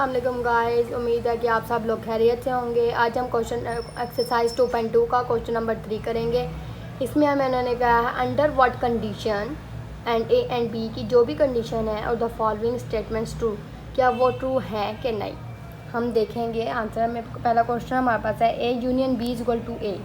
अस्सलाम गाइस, उम्मीद है कि आप सब लोग खैरियत से होंगे। आज हम क्वेश्चन एक्सरसाइज 2.2 का क्वेश्चन नंबर 3 करेंगे। इसमें हमें उन्होंने कहा है under what condition and A and B की जो भी कंडीशन है और द फॉलोइंग स्टेटमेंट्स ट्रू, क्या वो ट्रू है कि नहीं, हम देखेंगे। आंसर में पहला क्वेश्चन हमारे पास है A union B is equal to A.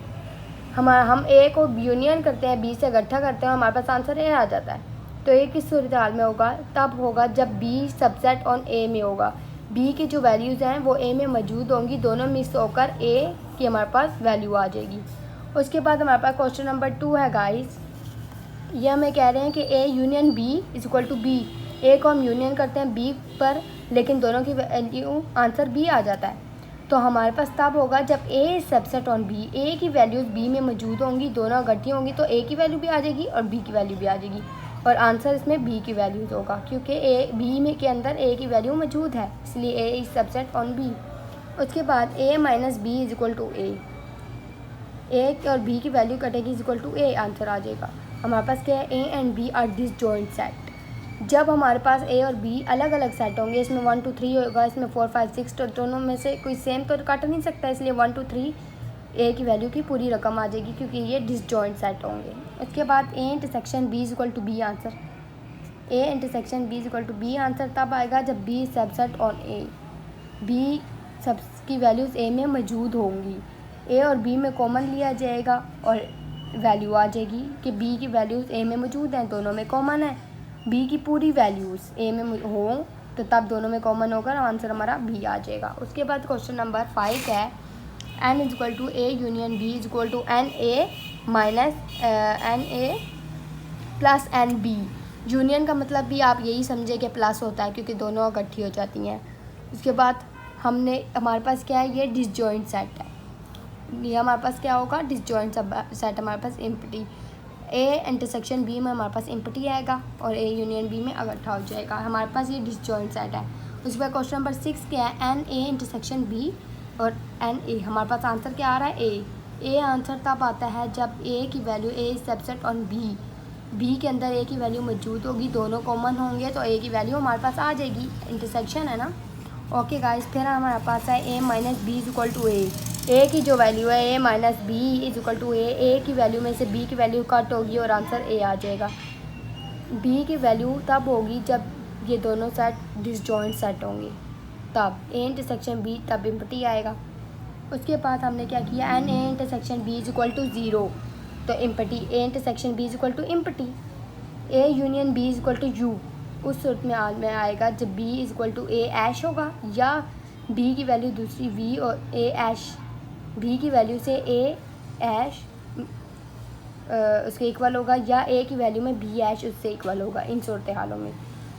हम ए को यूनियन करते हैं, बी से इकट्ठा करते हैं, हमारे पास आंसर ए आ जाता है। तो ए किस सूरत हाल में होगा? तब होगा जब बी सबसेट ऑन ए में होगा। बी की जो वैल्यूज़ हैं वो ए में मौजूद होंगी, दोनों मिक्स होकर ए की हमारे पास वैल्यू आ जाएगी। उसके बाद हमारे पास क्वेश्चन नंबर 2 है गाइस। ये हमें कह रहे हैं कि A union B is equal to B. A को हम यूनियन करते हैं बी पर, लेकिन दोनों की वैल्यू आंसर बी आ जाता है। तो हमारे पास तब होगा जब ए सबसेट ऑन बी, ए की वैल्यूज़ बी में मौजूद होंगी, दोनों इकट्ठी होंगी, तो ए की वैल्यू भी आ जाएगी और बी की वैल्यू भी आ जाएगी। और आंसर इसमें बी की वैल्यूज़ होगा, क्योंकि ए बी में के अंदर ए की वैल्यू मौजूद है, इसलिए A is subset on B. उसके बाद A minus B is equal to A और बी की वैल्यू कटेगी is equal to A, answer आ जाएगा। हमारे पास क्या है? A and B are disjoint set. जब हमारे पास ए और बी अलग अलग सेट होंगे, इसमें 1 2 3 होगा, इसमें 4 5 6, तो दोनों में से कोई सेम तो काट नहीं सकता, इसलिए 1 2 3 ए की वैल्यू की पूरी रकम आ जाएगी, क्योंकि ये डिसजॉइंट सेट होंगे। उसके बाद A intersection B is equal to B, answer A intersection B is equal to B answer तब आएगा जब B subset on A, B सब की वैल्यूज़ ए में मौजूद होंगी, ए और बी में कॉमन लिया जाएगा और वैल्यू आ जाएगी कि बी की वैल्यूज़ ए में मौजूद हैं, दोनों में कॉमन है। बी की पूरी वैल्यूज़ ए में हो तो तब दोनों में कॉमन होकर आंसर हमारा बी आ जाएगा। उसके बाद क्वेश्चन नंबर 5 है n is equal to A union B is equal to n A minus n A plus n B. Union का मतलब भी आप यही समझे कि प्लस होता है, क्योंकि दोनों इकट्ठी हो जाती हैं। उसके बाद हमारे पास क्या है? ये डिसजॉइंट सेट है। ये हमारे पास क्या होगा? डिसजॉइंट सेट हमारे पास एम्प्टी। ए इंटरसेक्शन बी में हमारे पास एम्प्टी आएगा और ए यूनियन बी में इकट्ठा हो जाएगा। हमारे पास ये डिसजॉइंट सेट है। उसके बाद क्वेश्चन नंबर 6 क्या है? एन ए इंटरसेक्शन बी और एन ए। हमारे पास आंसर क्या आ रहा है? ए आंसर तब आता है जब ए की value A subset on B, B के अंदर ए की वैल्यू मौजूद होगी, दोनों कॉमन होंगे, तो ए की वैल्यू हमारे पास आ जाएगी। इंटरसेक्शन है ना। ओके गाइस, फिर हमारे पास है A minus B is equal to A की जो वैल्यू है A minus B is equal to A की वैल्यू में से बी की वैल्यू कट होगी और आंसर ए आ जाएगा। बी की वैल्यू तब होगी जब ये दोनों सेट डिसजॉइंट सेट होंगे, तब ए इंटरसेक्शन बी तब एम्प्टी आएगा। उसके बाद हमने क्या किया? N A intersection B is equal to 0, तो empty A intersection B is equal to empty. A union B is equal to U उस सूरत में आएगा जब B is equal to A ऐश होगा, या बी की वैल्यू दूसरी वी और ए ऐश, बी की वैल्यू से ए ऐश उसके इक्वल होगा, या ए की वैल्यू में बी ऐश उससे इक्वल होगा। इन सूरत हालों में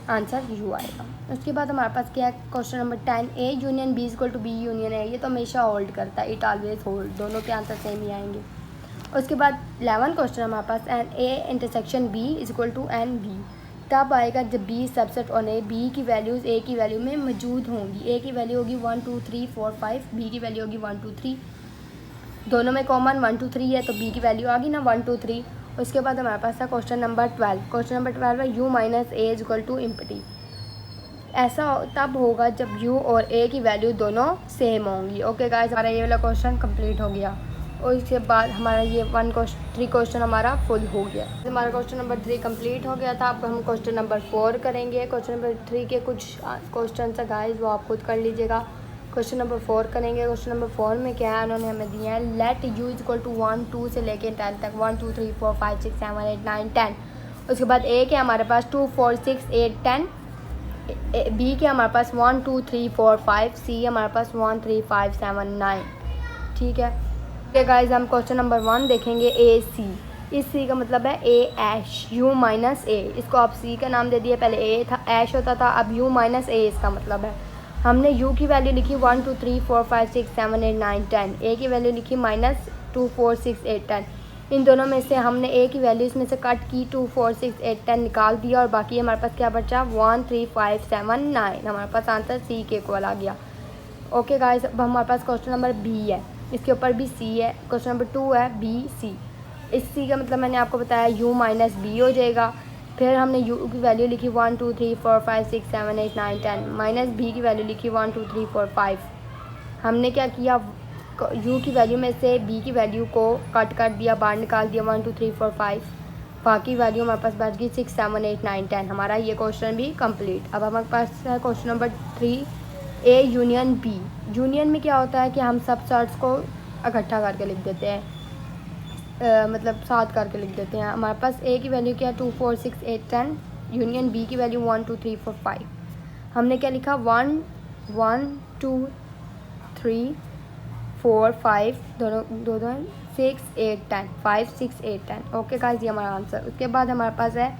आंसर यू आएगा। उसके बाद हमारे पास क्या है? Question number 10 A union B is equal to B union है। ये तो हमेशा होल्ड करता है, इट ऑलवेज होल्ड, दोनों के आंसर सेम ही आएंगे। उसके बाद 11 क्वेश्चन हमारे पास N A intersection B is equal to N B तब आएगा जब B subset on A, B की वैल्यूज़ ए की वैल्यू में मौजूद होंगी। ए की वैल्यू होगी 1 2 3 4 5, बी की वैल्यू होगी 1 2 3, दोनों में कॉमन 1 2 3 है, तो बी की वैल्यू आ गई ना 1 2 3। उसके बाद हमारे पास है क्वेश्चन नंबर 12। क्वेश्चन नंबर 12 है U minus A is equal to empty. ऐसा तब होगा जब यू और ए की वैल्यू दोनों सेम होंगी। ओके गाइस, हमारा ये वाला क्वेश्चन कंप्लीट हो गया और इसके बाद हमारा ये 3 क्वेश्चन हमारा फुल हो गया। हमारा क्वेश्चन नंबर 3 कंप्लीट हो गया था। अब हम क्वेश्चन नंबर 4 करेंगे। क्वेश्चन नंबर 3 के कुछ क्वेश्चन है गाइस, वो आप खुद कर लीजिएगा। क्वेश्चन नंबर 4 करेंगे। क्वेश्चन नंबर 4 में क्या है? उन्होंने हमें दिया है let U is equal to 1 2 से लेके 10 तक, 1 2 3 4 5 6 7 8 9 10। उसके बाद ए के हमारे पास 2 4 6 8 10, बी के हमारे पास 1 2 3 4 5, सी हमारे पास 1 3 5 7 9। ठीक है गाइस, हम क्वेश्चन नंबर 1 देखेंगे। ए सी, इस सी का मतलब है ए ऐश, यू माइनस ए। इसको आप सी का नाम दे दिया, पहले ए था ऐश होता था, अब यू माइनस ए इसका मतलब है। हमने यू की वैल्यू लिखी 1 2 3 4 5 6 7 8 9 10, ए की वैल्यू लिखी माइनस 2 4 6 8 10। इन दोनों में से हमने ए की वैल्यू इसमें से कट की, 2 4 6 8 10 निकाल दिया और बाकी हमारे पास क्या बचा? 1 3 5 7 9। हमारे पास आंसर सी के इक्वल आ गया। ओके गाइस, अब हमारे पास क्वेश्चन नंबर बी है, इसके ऊपर भी सी है। क्वेश्चन नंबर 2 है बी सी। इस सी का मतलब मैंने आपको बताया यू माइनस बी हो जाएगा। फिर हमने u की वैल्यू लिखी 1 2 3 4 5 6 7 8 9 10 माइनस b की वैल्यू लिखी 1 2 3 4 5। हमने क्या किया, u की वैल्यू में से b की वैल्यू को कट कर दिया, बाहर निकाल दिया 1 2 3 4 5, बाकी वैल्यू हमारे पास बच गई 6 7 8 9 10। हमारा ये क्वेश्चन भी कंप्लीट। अब हमारे पास है question number 3, A union B. Union में क्या होता है कि हम सब सर्ट्स को इकट्ठा करके लिख देते हैं, मतलब साथ करके लिख देते हैं। हमारे पास ए की वैल्यू क्या है 2 4 6 8 10, यूनियन बी की वैल्यू 1 2 3 4 5। हमने क्या लिखा 1 1 2 3 4 5 दोनों 6 8 10 5 6 8 10। ओके गाइस, ये हमारा आंसर। उसके बाद हमारे पास है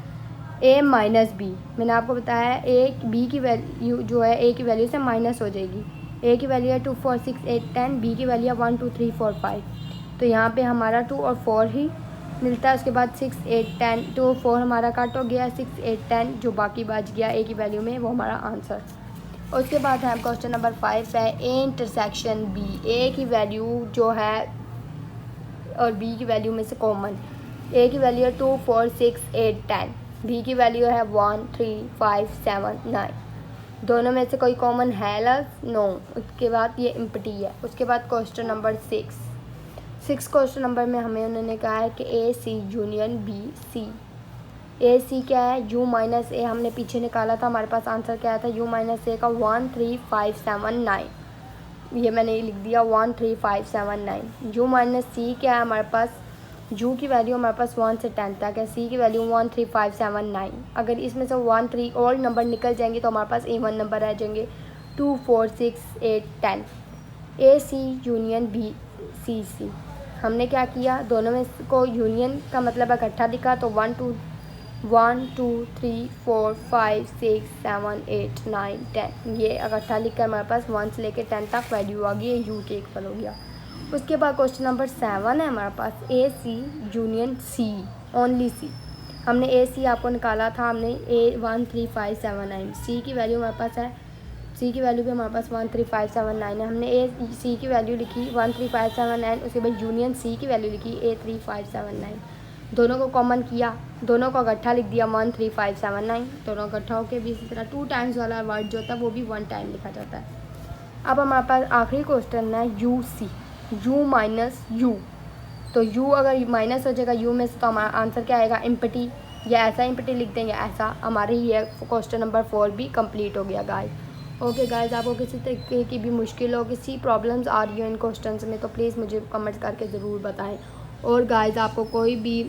ए माइनस बी। मैंने आपको बताया है ए बी की वैल्यू जो है ए की वैल्यू से माइनस हो जाएगी। ए की वैल्यू है 2 4 6 8 10, बी की वैल्यू है 1 2 3 4 5। तो यहाँ पे हमारा 2 और 4 ही मिलता है। उसके बाद 6 8 10, 2 और 4 हमारा कट हो गया, 6 8 10 जो बाकी बच गया ए की वैल्यू में, वो हमारा आंसर। उसके बाद है क्वेश्चन नंबर 5 है ए इंटरसेक्शन बी। ए की वैल्यू जो है और बी की वैल्यू में से कॉमन, ए की वैल्यू है 2 4 6 8 10, बी की वैल्यू है 1 3 5 7 9। दोनों में से कोई कॉमन है लफ्स? नो। उसके बाद ये एम्प्टी है। उसके बाद क्वेश्चन नंबर 6 क्वेश्चन नंबर में हमें उन्होंने कहा है कि ए सी यूनियन बी सी। ए सी क्या है, यू माइनस ए हमने पीछे निकाला था, हमारे पास आंसर क्या आया था, यू माइनस ए का 1 3 5 7 9। ये मैंने लिख दिया 1 3 5 7 9। यू माइनस सी क्या है, हमारे पास यू की वैल्यू हमारे पास 1 से 10 तक है, सी की वैल्यू 1 3 5 7 9। अगर इसमें से 1 3 और नंबर निकल जाएंगे तो हमारे पास इवन नंबर रह जाएंगे 2 4 6 8 10। ए सी यूनियन बी सी सी। हमने क्या किया, दोनों में को यूनियन का मतलब इकट्ठा लिखा, तो 1 2 3 4 5 6 7 8 9 10 ये इकट्ठा लिख कर हमारे पास 1 से लेकर 10 तक वैल्यू आ गई, यू के इक्वल हो गया। उसके बाद क्वेश्चन नंबर 7 है हमारे पास ए सी यूनियन सी, ओनली सी। हमने ए सी आपको निकाला था, हमने ए 1 3 5 7 9, सी की वैल्यू हमारे पास है, सी की वैल्यू भी हमारे पास 1 3 5 7 9 है। हमने ए सी की वैल्यू लिखी 1 3 5 7 9, उसके बाद यूनियन सी की वैल्यू लिखी ए 3 5 7 9। दोनों को कॉमन किया, दोनों को इकट्ठा लिख दिया 1 3 5 7 9। दोनों इकट्ठा होकर भी इसी तरह 2 टाइम्स वाला वर्ड जो होता है वो भी 1 टाइम लिखा जाता है। अब हमारे पास आखिरी क्वेश्चन है U C, U minus U. तो यू अगर माइनस हो जाएगा यू में से तो हमारा आंसर क्या आएगा, एम्प्टी। या ऐसा एम्प्टी लिख देंगे ऐसा। हमारे ये क्वेश्चन नंबर 4 भी कंप्लीट हो गया गाइस। ओके गाइस, आपको किसी तरीके की भी मुश्किल हो, किसी प्रॉब्लम्स आ रही हो इन क्वेश्चंस में तो प्लीज़ मुझे कमेंट्स करके ज़रूर बताएं। और गाइस आपको कोई भी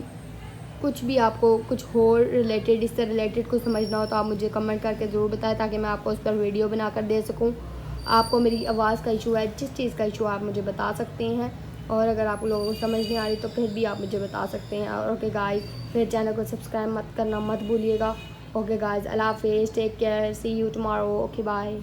कुछ भी आपको कुछ हो रिलेटेड, इससे रिलेटेड कुछ समझना हो तो आप मुझे कमेंट करके ज़रूर बताएं ताकि मैं आपको उस पर वीडियो बना कर दे सकूँ। आपको मेरी आवाज़ का इशू है, जिस चीज़ का इशू आप मुझे बता सकते हैं। और अगर आप लोगों को समझ नहीं आ रही तो फिर भी आप मुझे बता सकते हैं। और ओके गाइस, मेरे चैनल को सब्सक्राइब करना मत भूलिएगा। ओके गाइस, अल्लाह हाफिज़, take care, see you tomorrow, okay bye.